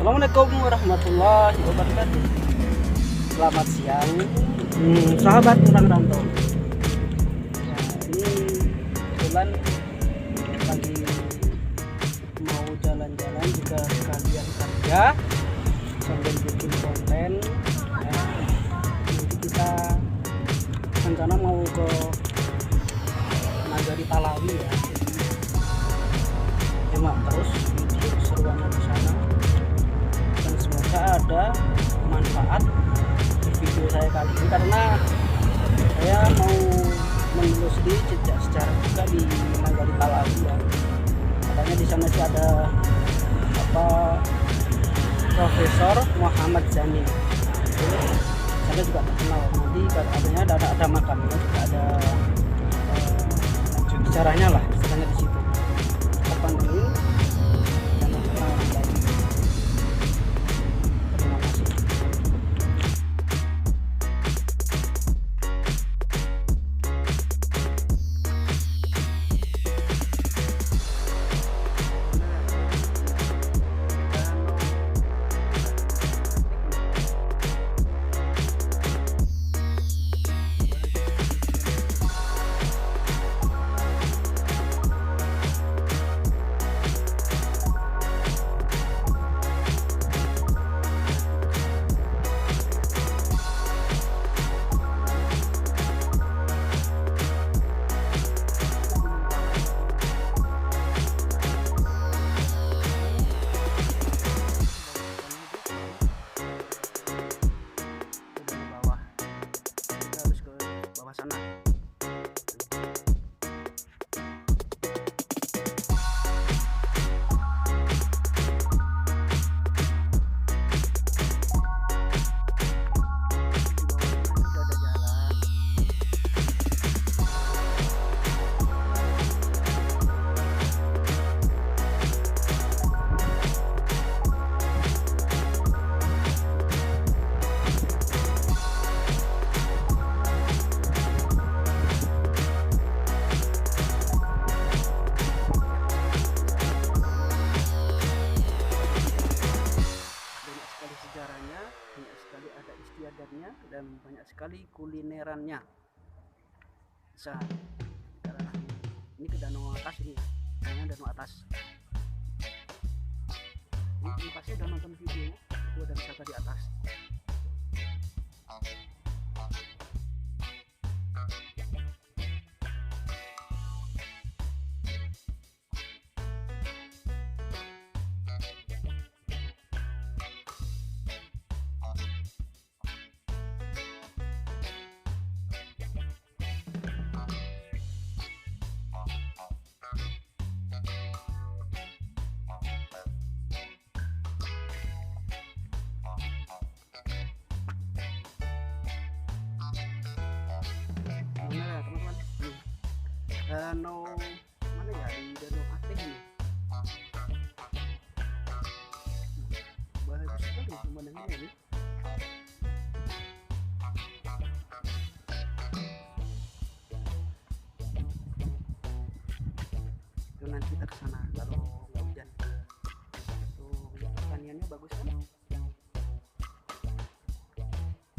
Assalamualaikum warahmatullahi wabarakatuh. Selamat siang, sahabat orang rantau. Ya, ini kebetulan lagi mau jalan-jalan juga sekalian kerja sambil bikin konten. Ya, nanti kita rencana mau ke Nagari Talawi ya. Simak terus video keseruannya di sana. Semoga ada manfaat di video saya kali ini, karena saya mau menelusuri jejak sejarah juga di Nagari Talawi ya. Katanya di sana sih ada Profesor Muhammad Zani. Saya juga terkenal. Nanti katanya ada makamnya, juga ada sejarahnya lah, sejarahnya di situ. Kapan ini? Sana. Sejarahnya banyak sekali, ada istiadatnya dan banyak sekali kulinerannya. Bisa ini ke danau atas, ini namanya danau atas. Ini pasti udah nonton videonya, itu ada wisata di atas. Danau mana ya, di Danau Atih ini. Bagus sekali pemandangannya ini. Itu nanti kita ke sana kalau nggak hujan. Tuh pertaniannya bagus kan?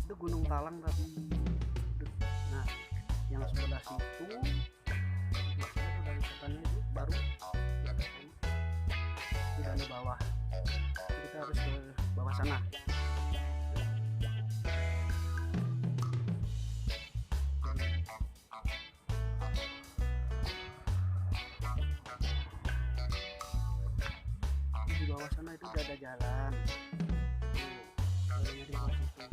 Itu Gunung Talang tapi. Nah, yang sebelah situ itu baru tidak di bawah, kita harus ke bawah sana. Di bawah sana itu udah ada jalan. Jalannya di bawah situ.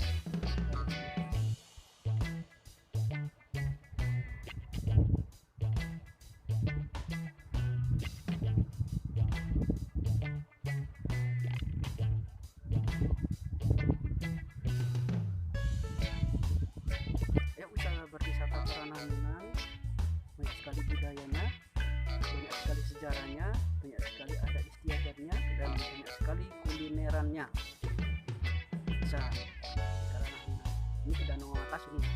Berwisata ke Ranah Minang, banyak sekali budayanya, banyak sekali sejarahnya, banyak sekali adat istiadatnya, dan banyak sekali kulinerannya. Bisa ke Ranah Minang. Ini ke danau atas ini.